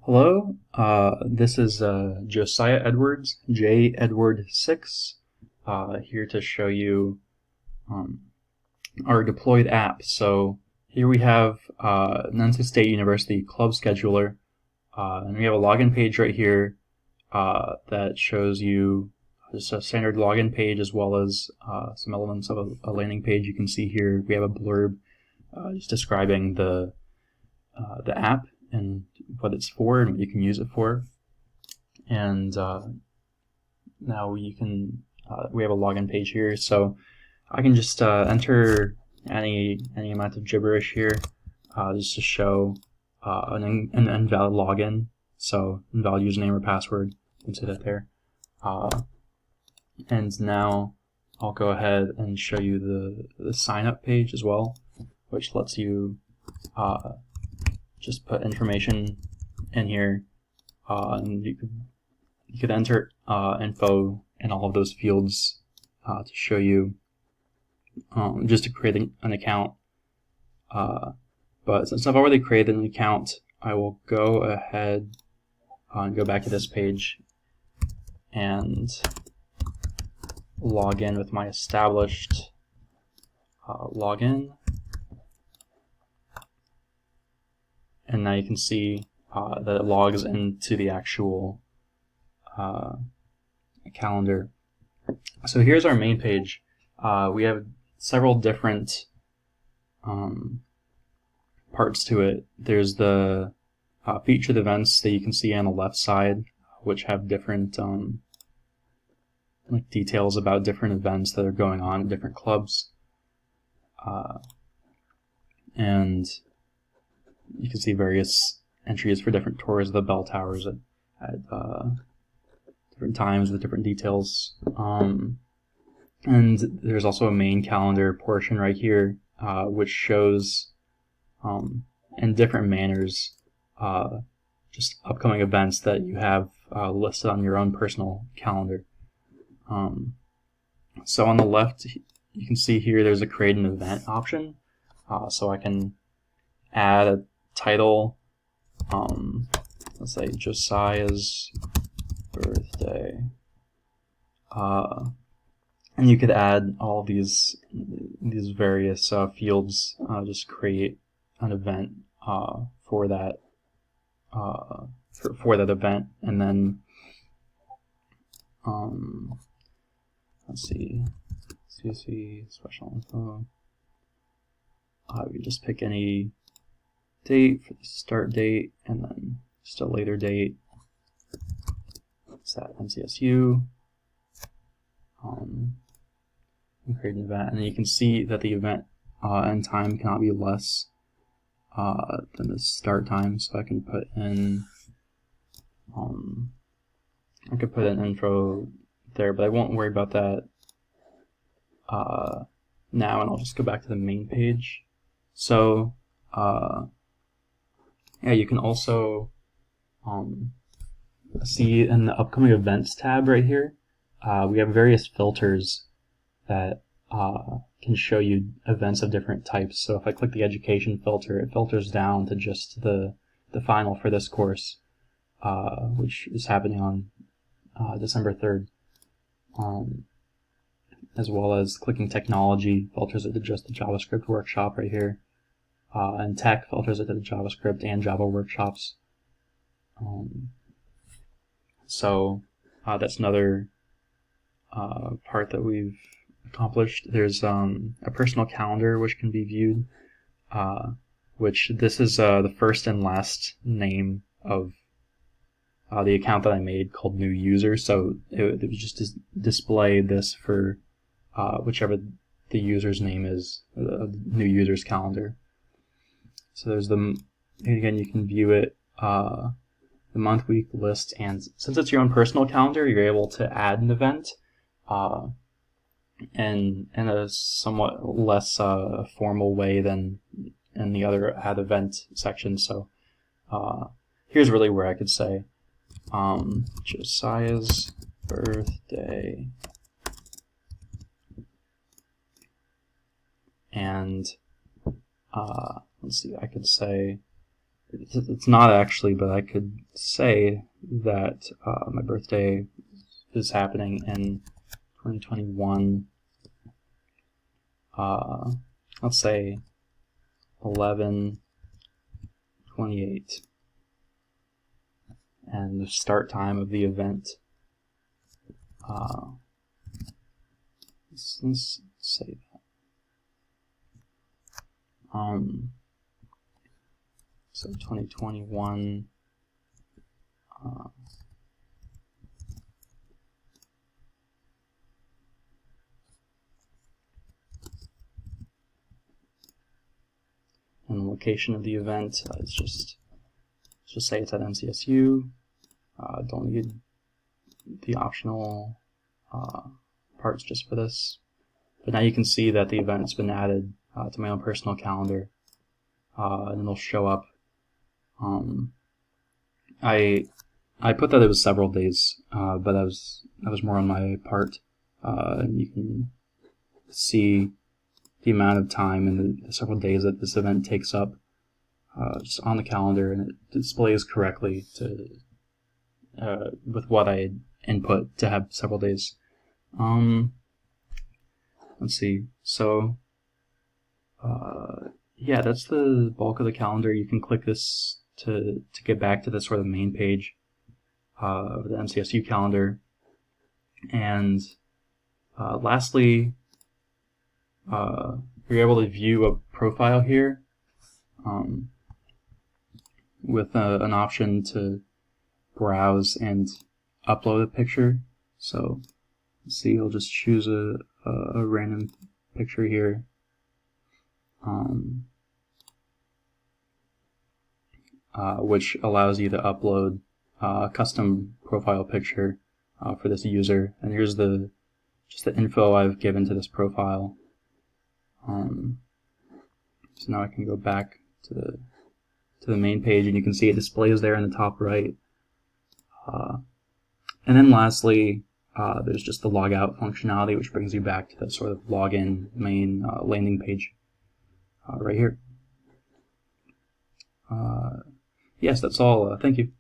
Hello, this is Josiah Edwards, J. Edward 6, here to show you um, our deployed app. So here we have NC State University Club Scheduler, and we have a login page right here that shows you just a standard login page as well as some elements of a landing page. You can see here we have a blurb just describing the app and what it's for and what you can use it for. And now we have a login page here, so I can just enter any amount of gibberish here just to show an invalid login, so invalid username or password. You can see that there. And now I'll go ahead and show you the sign up page as well, which lets you just put information in here, and you could enter info in all of those fields to show you just to create an account. But since I've already created an account, I will go ahead and go back to this page and log in with my established login. And now you can see that it logs into the actual calendar. So here's our main page. We have several different parts to it. There's the featured events that you can see on the left side, which have different like details about different events that are going on at different clubs. And you can see various entries for different tours of the bell towers at different times with different details. And there's also a main calendar portion right here, which shows in different manners just upcoming events that you have listed on your own personal calendar. So on the left, you can see here there's a create an event option. So I can add a title, let's say Josiah's birthday, and you could add all these various fields. Just create an event for that for that event, and then let's see, CC special info. We just pick any date for the start date, and then just a later date. Set NCSU. And create an event, and you can see that the event end time cannot be less than the start time. So I can put in info there, but I won't worry about that now, and I'll just go back to the main page. So yeah, you can also see in the upcoming events tab right here, we have various filters that can show you events of different types. So if I click the education filter, it filters down to just the final for this course, which is happening on December 3rd. As well as clicking technology filters it to just the JavaScript workshop right here. And tech filters it to the JavaScript and Java workshops. So that's another part that we've accomplished. There's a personal calendar which can be viewed, which this is the first and last name of the account that I made called new user. So it would just display this for whichever the user's name is, the new user's calendar. So there's again, you can view it, the month, week, list, and since it's your own personal calendar, you're able to add an event in a somewhat less formal way than in the other add event section. So here's really where I could say Josiah's birthday, and let's see, I could say it's not actually, but I could say that my birthday is happening in 2021. Let's say 11/28, and the start time of the event. Let's say that. So 2021. And the location of the event is just say it's at MCSU. Don't need the optional parts just for this. But now you can see that the event's been added to my own personal calendar, and it'll show up. I put that it was several days, but that was more on my part. And you can see the amount of time and the several days that this event takes up just on the calendar, and it displays correctly to with what I input to have several days. Let's see. So yeah, that's the bulk of the calendar. You can click this to get back to the sort of main page of the MCSU calendar. And lastly, you're able to view a profile here with an option to browse and upload a picture. So let's see, I'll just choose a random picture here. Which allows you to upload a custom profile picture for this user. And here's just the info I've given to this profile. So now I can go back to the main page, and you can see it displays there in the top right. And then lastly, there's just the logout functionality, which brings you back to that sort of login main landing page right here. Yes, that's all. Thank you.